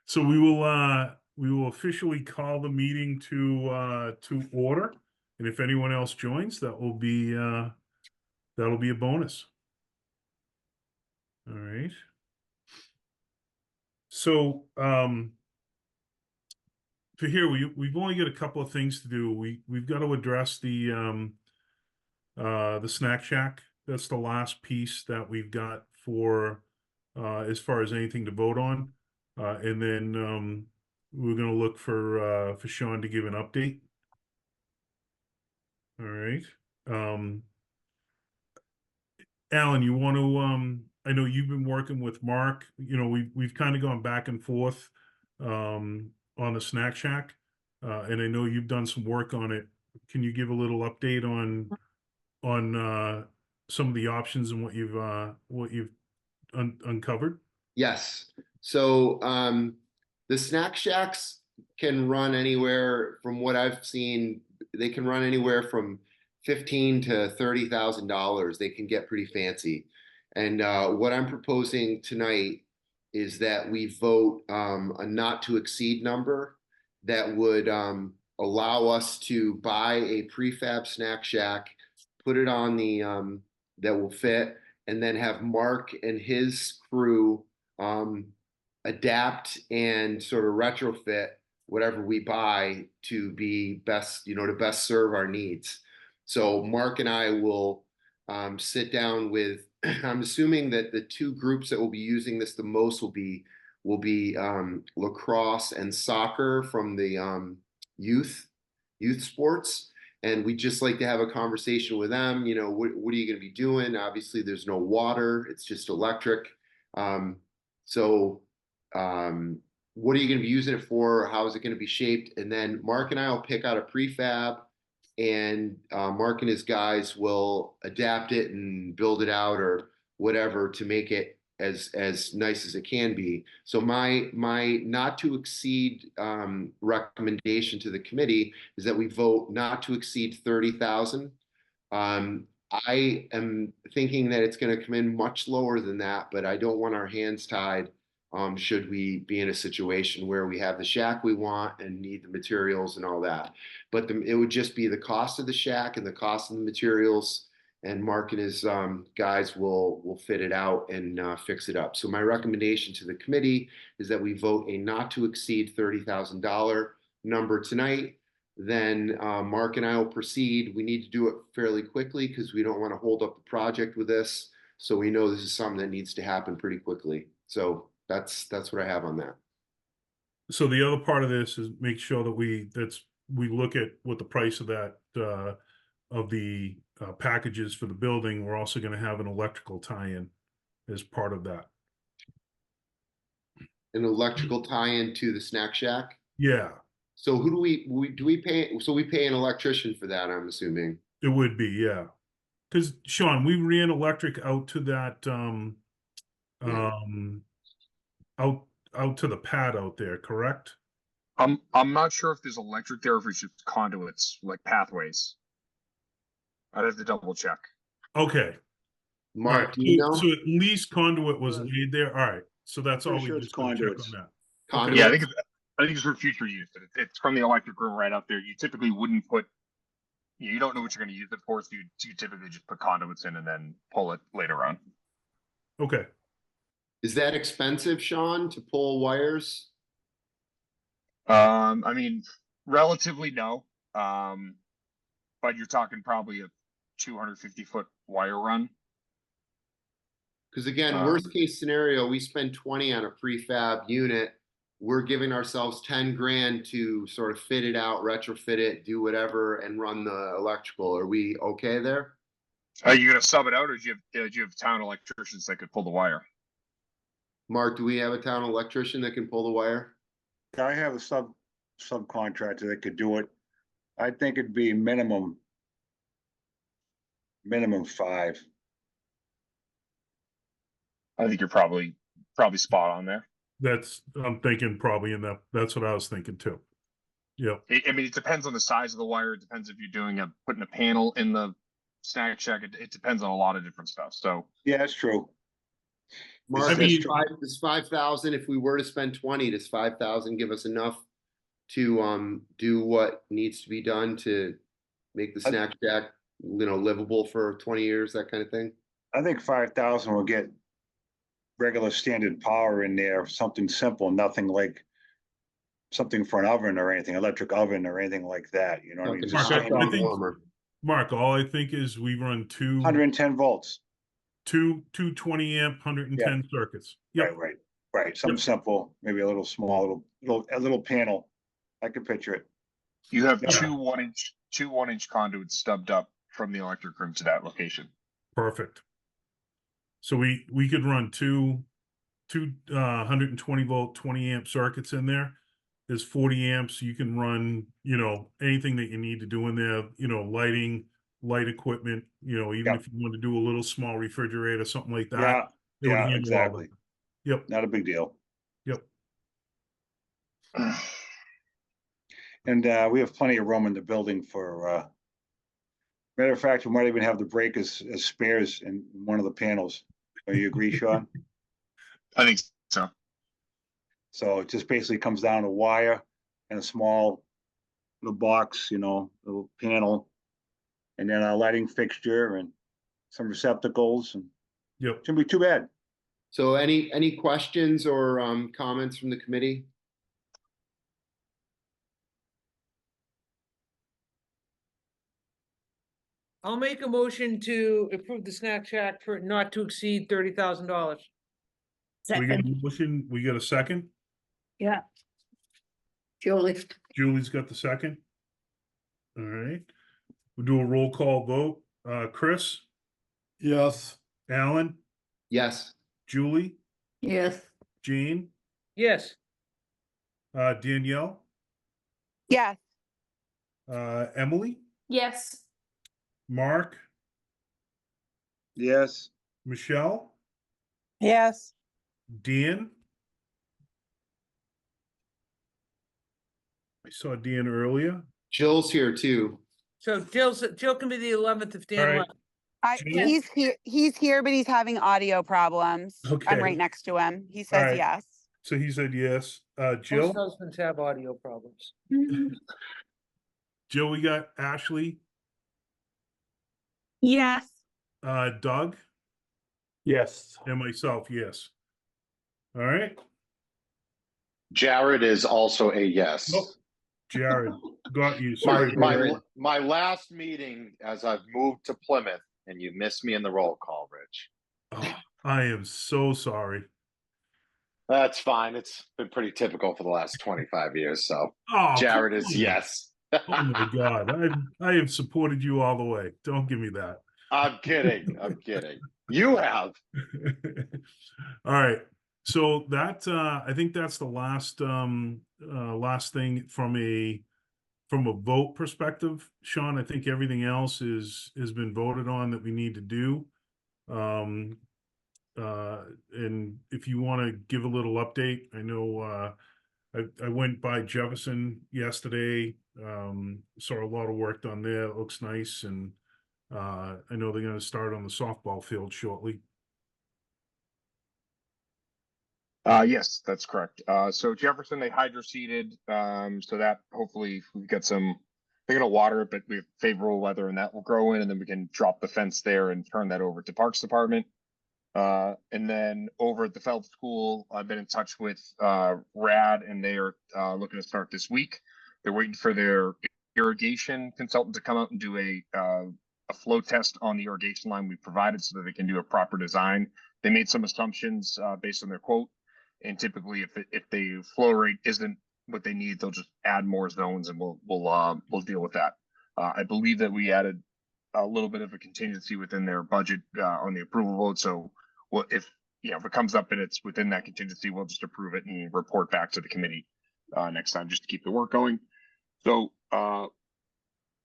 So we will officially call the meeting to order. And if anyone else joins, that'll be a bonus. All right. So for here, we've only got a couple of things to do. We've got to address the snack shack. That's the last piece that we've got for as far as anything to vote on. And then we're going to look for Sean to give an update. All right. Alan, you want to I know you've been working with Mark. You know, we've kind of gone back and forth on the snack shack. And I know you've done some work on it. Can you give a little update on some of the options and what you've uncovered? Yes. So the snack shacks can run anywhere from what I've seen, they can run anywhere from 15 to $30,000. They can get pretty fancy. And what I'm proposing tonight is that we vote a not to exceed number that would allow us to buy a prefab snack shack, put it on the that will fit, and then have Mark and his crew adapt and sort of retrofit whatever we buy to be best, to best serve our needs. So Mark and I will sit down with. I'm assuming that the two groups that will be using this the most will be lacrosse and soccer from the youth sports. And we just like to have a conversation with them. What are you going to be doing? Obviously, there's no water; it's just electric. So, what are you going to be using it for? How is it going to be shaped? And then Mark and I will pick out a prefab, and Mark and his guys will adapt it and build it out or whatever to make it as nice as it can be. So my not to exceed recommendation to the committee is that we vote not to exceed 30,000. I am thinking that it's going to come in much lower than that, but I don't want our hands tied. Should we be in a situation where we have the shack we want and need the materials and all that, but it would just be the cost of the shack and the cost of the materials, and Mark and his guys will fit it out and fix it up. So my recommendation to the committee is that we vote a not to exceed $30,000 number tonight. Then Mark and I will proceed. We need to do it fairly quickly because we don't want to hold up the project with this. So we know this is something that needs to happen pretty quickly. So that's what I have on that. So the other part of this is make sure that we look at what the price of that of the packages for the building. We're also going to have an electrical tie-in as part of that. An electrical tie-in to the snack shack? Yeah. So who do we pay? So we pay an electrician for that, I'm assuming. It would be, yeah. Because Sean, we ran electric out to that out to the pad out there, correct? I'm not sure if there's electric there or if it's just conduits, like pathways. I'd have to double check. Okay. Mark, right. do you know? So at least conduit was laid there. All right. So that's all we just conduits. Check on that. Conduits. Yeah, I think it's for future use. It's from the electric room right out there. You typically wouldn't put. You don't know what you're going to use it for, so you typically just put conduits in and then pull it later on. Okay. Is that expensive, Sean, to pull wires? I mean, relatively no. But you're talking probably a 250-foot wire run. Because again, worst case scenario, we spend 20 on a prefab unit. We're giving ourselves 10 grand to sort of fit it out, retrofit it, do whatever, and run the electrical. Are we okay there? Are you going to sub it out, or do you have town electricians that could pull the wire? Mark, do we have a town electrician that can pull the wire? I have a subcontractor that could do it. I think it'd be minimum 5. I think you're probably spot on there. I'm thinking probably in that. That's what I was thinking too. Yeah. I mean, it depends on the size of the wire. It depends if you're putting a panel in the snack shack. It depends on a lot of different stuff. So yeah, that's true. Mark, I mean- does 5,000, if we were to spend 20, does 5,000 give us enough to do what needs to be done to make the snack shack, livable for 20 years, that kind of thing? I think 5,000 will get regular standard power in there, something simple, nothing like something for an oven or anything, electric oven or anything like that, you know what I mean? Okay, Just Mark, top-down I think- warmer. Mark, all I think is we run two 110 volts. two 20 amp, 110 circuits. Yep. Right. Something simple, maybe a little small, a little panel. I could picture it. You have Yeah. two 1-inch conduits stubbed up from the electric room to that location. Perfect. So we could run two 120 volt 20 amp circuits in there. There's 40 amps. You can run, anything that you need to do in there, lighting, light equipment, even Yep. if you want to do a little small refrigerator, something like that. Yeah, it would yeah, handle all exactly. that. Yep. Not a big deal. Yep. And we have plenty of room in the building for matter of fact, we might even have the breakers as spares in one of the panels. Do you agree, Sean? I think so. So it just basically comes down to wire and a small little box, little panel, and then a lighting fixture and some receptacles, and Yep. shouldn't be too bad. So any questions or comments from the committee? I'll make a motion to approve the snack shack for not to exceed $30,000. We got a Second, motion. We got a second. yeah. Julie, Julie's got the second. All right. We'll do a roll call vote. Chris, Yes. Alan, Yes. Julie, yes. Jane, Yes, Danielle, Yes. Emily, Yes. Mark, Yes. Michelle, Yes. Dan. I saw Dan earlier. Jill's here too. so Jill can be the 11th if All Dan right. left. Jill? He's here, but he's having audio problems. Okay. I'm right next to him. He says right. yes. So he said yes. Most Jill, husbands have audio problems. Jill, we got Ashley, Yes. Doug, Yes. and myself, yes. All right. Jared is also a yes. Nope. Jared, got you. My, Sorry. my, my last meeting as I've moved to Plymouth and you missed me in the roll call, Rich. Oh, I am so sorry. That's fine. It's been pretty typical for the last 25 years. So Oh, Jared come is on. yes. Oh my God. I have supported you all the way. Don't give me that. I'm kidding. I'm kidding. You have. All right. So that I think that's the last last thing from a vote perspective. Sean, I think everything else has been voted on that we need to do. And if you want to give a little update, I know I went by Jefferson yesterday, saw a lot of work done there. It looks nice, and I know they're going to start on the softball field shortly. Yes, that's correct. So Jefferson, they hydroseeded, so that hopefully we've got they're gonna water it, but we have favorable weather and that will grow in, and then we can drop the fence there and turn that over to Parks Department. And then over at the Phelps School, I've been in touch with Rad, and they are looking to start this week. They're waiting for their irrigation consultant to come out and do a flow test on the irrigation line we provided so that they can do a proper design. They made some assumptions based on their quote, and typically if the flow rate isn't what they need, they'll just add more zones, and we'll deal with that. I believe that we added a little bit of a contingency within their budget on the approval vote. So if it comes up and it's within that contingency, we'll just approve it and report back to the committee next time just to keep the work going. So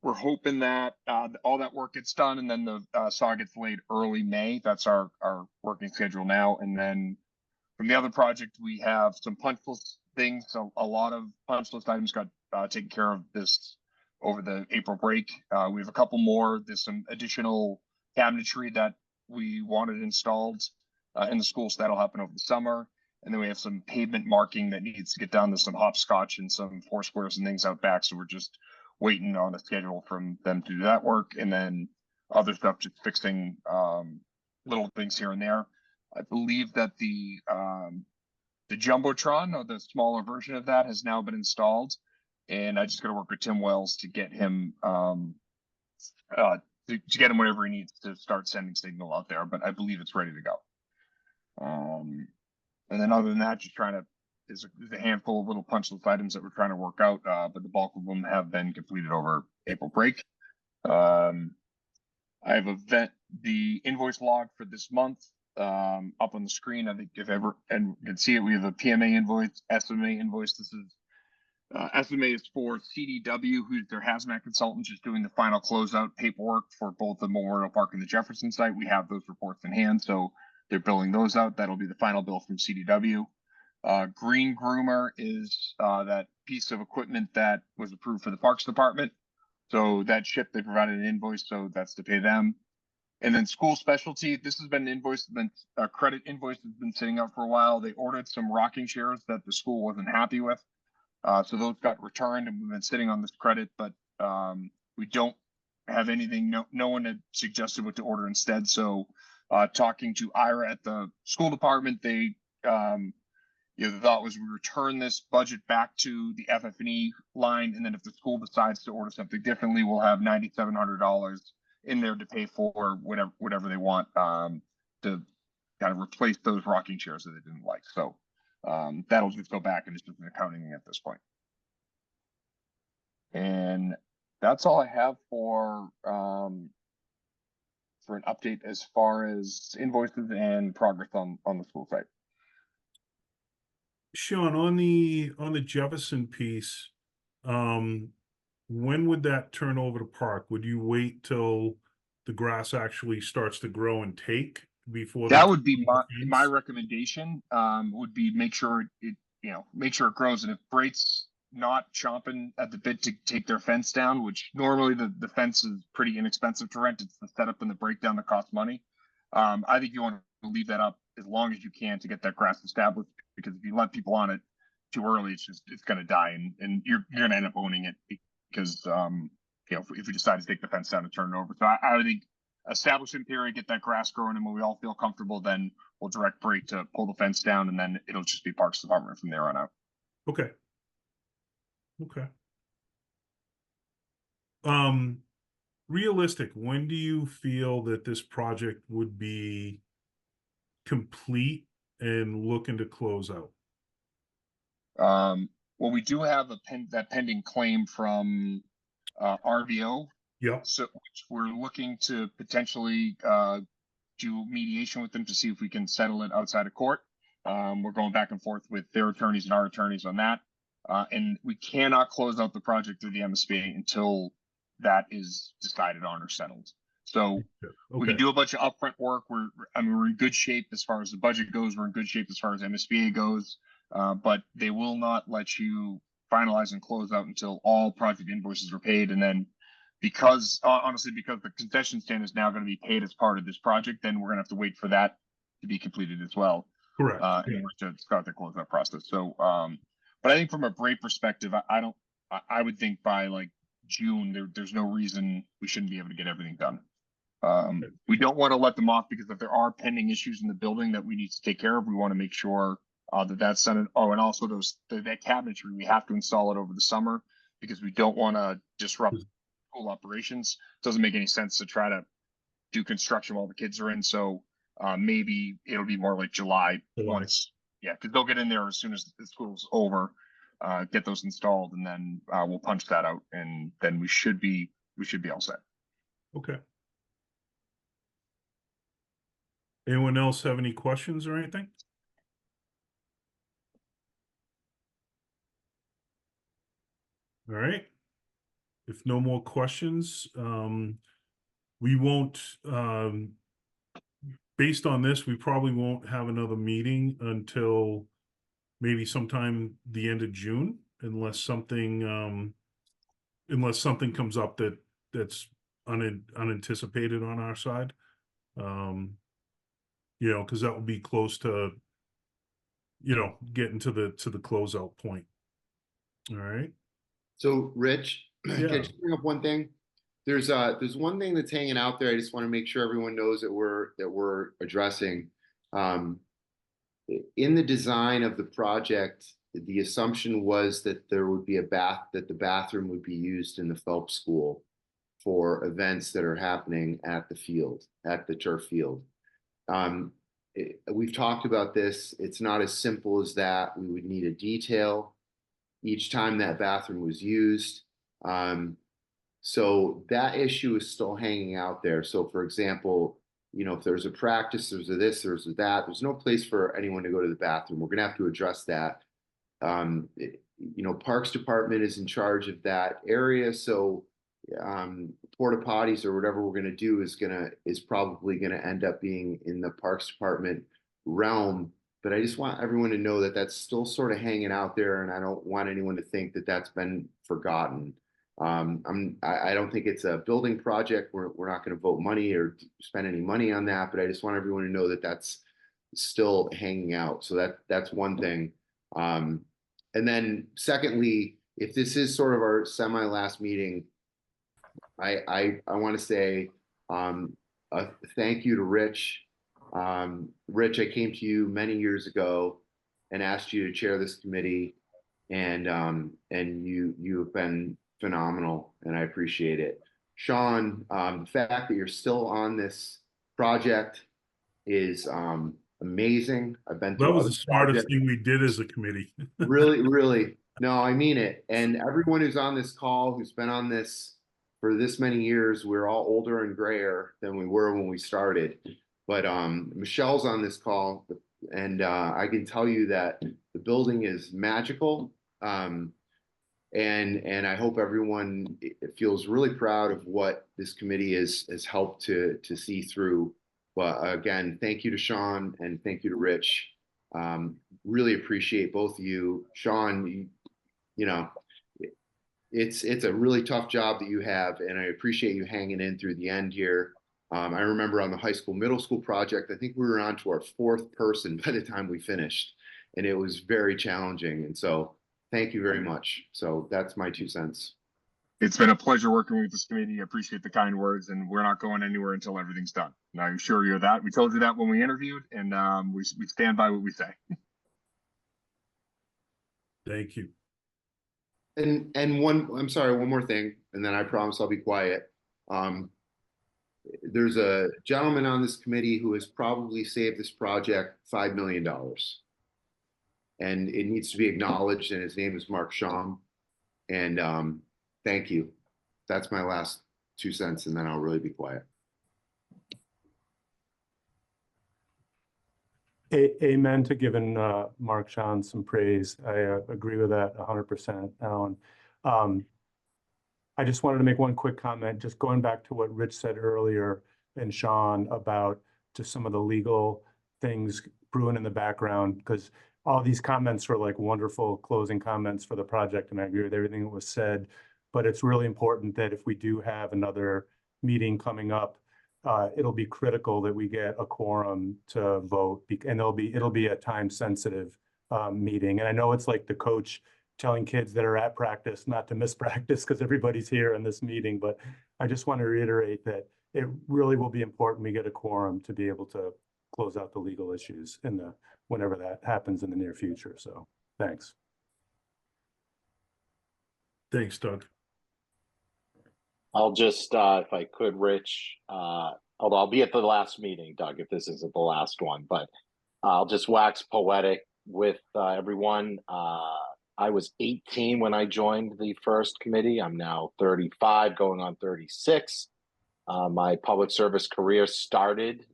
we're hoping that all that work gets done, and then the saw gets laid early May. That's our working schedule now. And then from the other project, we have some punch list things. So a lot of punch list items got taken care of this over the April break. We have a couple more. There's some additional cabinetry that we wanted installed in the schools. That'll happen over the summer. And then we have some pavement marking that needs to get done. There's some hopscotch and some four squares and things out back. So we're just waiting on a schedule from them to do that work. And then other stuff, just fixing little things here and there. I believe that the Jumbotron, or the smaller version of that, has now been installed. And I just got to work with Tim Wells to get him to get him whatever he needs to start sending signal out there. But I believe it's ready to go. And then other than that, just trying to, there's a handful of little punch list items that we're trying to work out, but the bulk of them have been completed over April break. I have the invoice log for this month up on the screen. I think if ever, and you can see it, we have a PMA invoice, SMA invoice. This is SMA is for CDW, who's their hazmat consultant, just doing the final closeout paperwork for both the Memorial Park and the Jefferson site. We have those reports in hand, so they're billing those out. That'll be the final bill from CDW. Green Groomer is that piece of equipment that was approved for the Parks Department. So that ship, they provided an invoice, so that's to pay them. And then School Specialty, this has been an invoice, a credit invoice that's been sitting out for a while. They ordered some rocking chairs that the school wasn't happy with. So those got returned and we've been sitting on this credit, but we don't have anything. No one had suggested what to order instead. So talking to Ira at the school department, they the thought was we return this budget back to the FF&E line, and then if the school decides to order something differently, we'll have $9,700 in there to pay for whatever they want to kind of replace those rocking chairs that they didn't like. So that'll just go back and it's just an accounting at this point. And that's all I have for an update as far as invoices and progress on the school site. Sean, on the Jefferson piece, when would that turn over to Park? Would you wait till the grass actually starts to grow and take before that would be my recommendation? Would be make sure it grows, and if Brait's not chomping at the bit to take their fence down, which normally the fence is pretty inexpensive to rent, it's the setup and the breakdown that costs money. I think you want to leave that up as long as you can to get that grass established, because if you let people on it too early, it's going to die, and you're going to end up owning it because if we decide to take the fence down and turn it over. So I would think establish in period, get that grass growing, and when we all feel comfortable, then we'll direct Brait to pull the fence down, and then it'll just be Parks Department from there on out. Okay. Realistic, when do you feel that this project would be complete and looking to close out? Well, we do have that pending claim from RVO. Yeah. So we're looking to potentially do mediation with them to see if we can settle it outside of court. We're going back and forth with their attorneys and our attorneys on that. And we cannot close out the project through the MSBA until that is decided on or settled. So we can do a bunch of upfront work. We're in good shape as far as the budget goes. We're in good shape as far as MSBA goes. But they will not let you finalize and close out until all project invoices are paid. And then because the concession stand is now going to be paid as part of this project, then we're going to have to wait for that to be completed as well. Correct. In order to start the closeout process. So, but I think from a Brait perspective, I would think by like June, there's no reason we shouldn't be able to get everything done. We don't want to let them off because if there are pending issues in the building that we need to take care of, we want to make sure that's done. Oh, and also that cabinetry, we have to install it over the summer because we don't want to disrupt school operations. It doesn't make any sense to try to do construction while the kids are in. So maybe it'll be more like July. Once, because they'll get in there as soon as the school's over, get those installed, and then we'll punch that out, and then we should be all set. Okay. Anyone else have any questions or anything? All right. If no more questions, we won't, based on this, we probably won't have another meeting until maybe sometime the end of June, unless something comes up that's unanticipated on our side. you know, because that will be close to, you know, getting to the closeout point. All right. So Rich, can I Yeah. just bring up one thing? There's one thing that's hanging out there. I just want to make sure everyone knows that we're addressing. Um, in the design of the project, the assumption was that there would be that the bathroom would be used in the Phelps School for events that are happening at the turf field. We've talked about this. It's not as simple as that. We would need a detail each time that bathroom was used. So that issue is still hanging out there. So, for example, you know, if there's a practice, there's a this, there's a that, there's no place for anyone to go to the bathroom. We're going to have to address that. You know, Parks Department is in charge of that area. So, porta potties or whatever we're going to do is probably going to end up being in the Parks Department realm. But I just want everyone to know that that's still sort of hanging out there, and I don't want anyone to think that that's been forgotten. I don't think it's a building project. We're not going to vote money or spend any money on that, but I just want everyone to know that that's still hanging out. So that's one thing. And then secondly, if this is sort of our semi last meeting, I want to say a thank you to Rich. Rich, I came to you many years ago and asked you to chair this committee, and you have been phenomenal, and I appreciate it. Sean, the fact that you're still on this project is amazing. I've been That through was other the smartest projects. thing we did as a committee. Really, really. No, I mean it. And everyone who's on this call, who's been on this for this many years, we're all older and grayer than we were when we started. But Michelle's on this call, and I can tell you that the building is magical. And I hope everyone feels really proud of what this committee has helped to see through. But again, thank you to Sean and thank you to Rich. Really appreciate both of you. Sean, you know, it's a really tough job that you have, and I appreciate you hanging in through the end here. I remember on the high school, middle school project, I think we were on to our fourth person by the time we finished, and it was very challenging. And so thank you very much. So that's my 2 cents. It's been a pleasure working with this committee. I appreciate the kind words, and we're not going anywhere until everything's done. And I assure you that. We told you that when we interviewed, and we stand by what we say. Thank you. And I'm sorry, one more thing, and then I promise I'll be quiet. There's a gentleman on this committee who has probably saved this project $5 million. And it needs to be acknowledged, and his name is Mark Sham. And thank you. That's my last 2 cents, and then I'll really be quiet. Amen to giving Mark Sean some praise. I agree with that 100%, Alan. I just wanted to make one quick comment, just going back to what Rich said earlier and Sean about just some of the legal things brewing in the background, because all these comments were like wonderful closing comments for the project, and I agree with everything that was said. But it's really important that if we do have another meeting coming up, it'll be critical that we get a quorum to vote, and it'll be a time sensitive meeting. And I know it's like the coach telling kids that are at practice not to miss practice because everybody's here in this meeting, but I just want to reiterate that it really will be important we get a quorum to be able to close out the legal issues whenever that happens in the near future. So thanks. Thanks, Doug. I'll just, if I could, Rich, although I'll be at the last meeting, Doug, if this isn't the last one, but I'll just wax poetic with everyone. I was 18 when I joined the first committee. I'm now 35, going on 36. My public service career started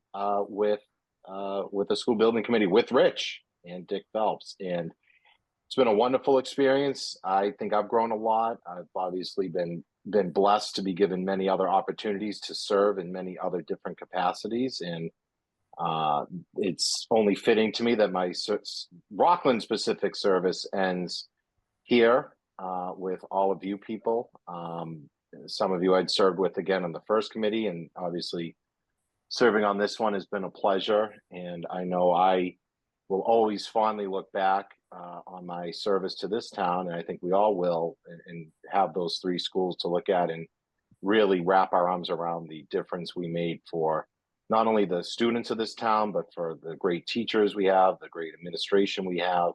with the school building committee with Rich and Dick Phelps, and it's been a wonderful experience. I think I've grown a lot. I've obviously been blessed to be given many other opportunities to serve in many other different capacities, and it's only fitting to me that my Rockland specific service ends here with all of you people. Some of you I'd served with again on the first committee, and obviously serving on this one has been a pleasure, and I know I will always fondly look back on my service to this town, and I think we all will, and have those three schools to look at and really wrap our arms around the difference we made for not only the students of this town, but for the great teachers we have, the great administration we have,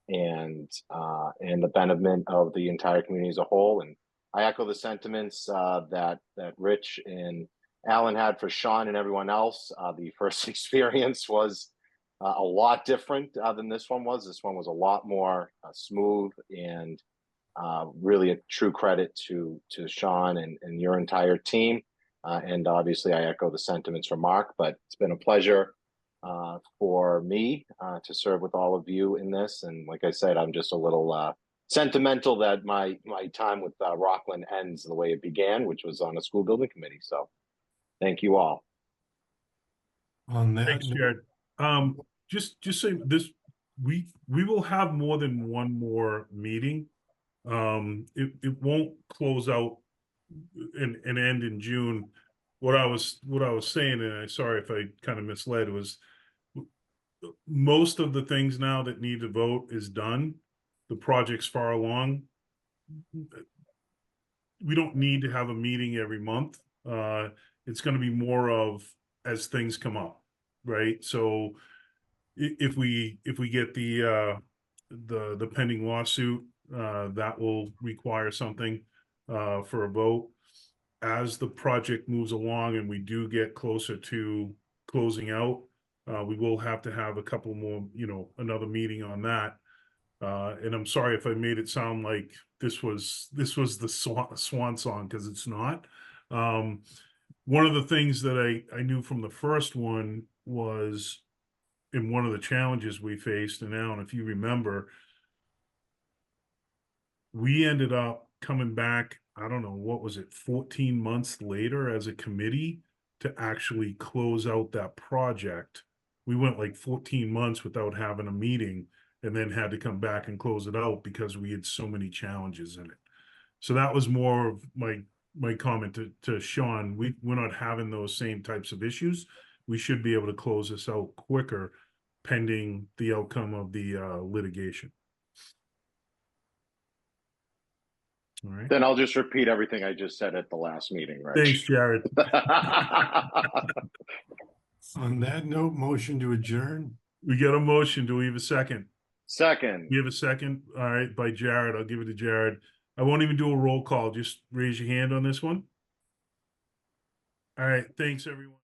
and the betterment of the entire community as a whole. And I echo the sentiments that Rich and Alan had for Sean and everyone else. The first experience was a lot different than this one was. This one was a lot more smooth, and really a true credit to Sean and your entire team. And obviously, I echo the sentiments from Mark. But it's been a pleasure for me to serve with all of you in this. And like I said, I'm just a little sentimental that my time with Rockland ends the way it began, which was on a school building committee. So thank you all. On that Thanks, note, Jared. Just say this, we will have more than one more meeting. It won't close out and end in June. What I was saying, and I'm sorry if I kind of misled, was most of the things now that need to vote is done. The project's far along. We don't need to have a meeting every month. It's going to be more of as things come up, right? So if we get the pending lawsuit, that will require something for a vote. As the project moves along and we do get closer to closing out, we will have to have a couple more, another meeting on that. And I'm sorry if I made it sound like this was the swan song, because it's not. One of the things that I knew from the first one was, and one of the challenges we faced, and Alan, if you remember, we ended up coming back, I don't know, what was it, 14 months later as a committee to actually close out that project. We went like 14 months without having a meeting, and then had to come back and close it out because we had so many challenges in it. So that was more of my comment to Sean. We're not having those same types of issues. We should be able to close this out quicker pending the outcome of the litigation. All right. Then I'll just repeat everything I just said at the last meeting, right? Thanks, Jared. on that note, motion to adjourn. We got a motion. Do we have a second? Second. You have a second? All right, by Jared. I'll give it to Jared. I won't even do a roll call. Just raise your hand on this one. All right. Thanks, everyone.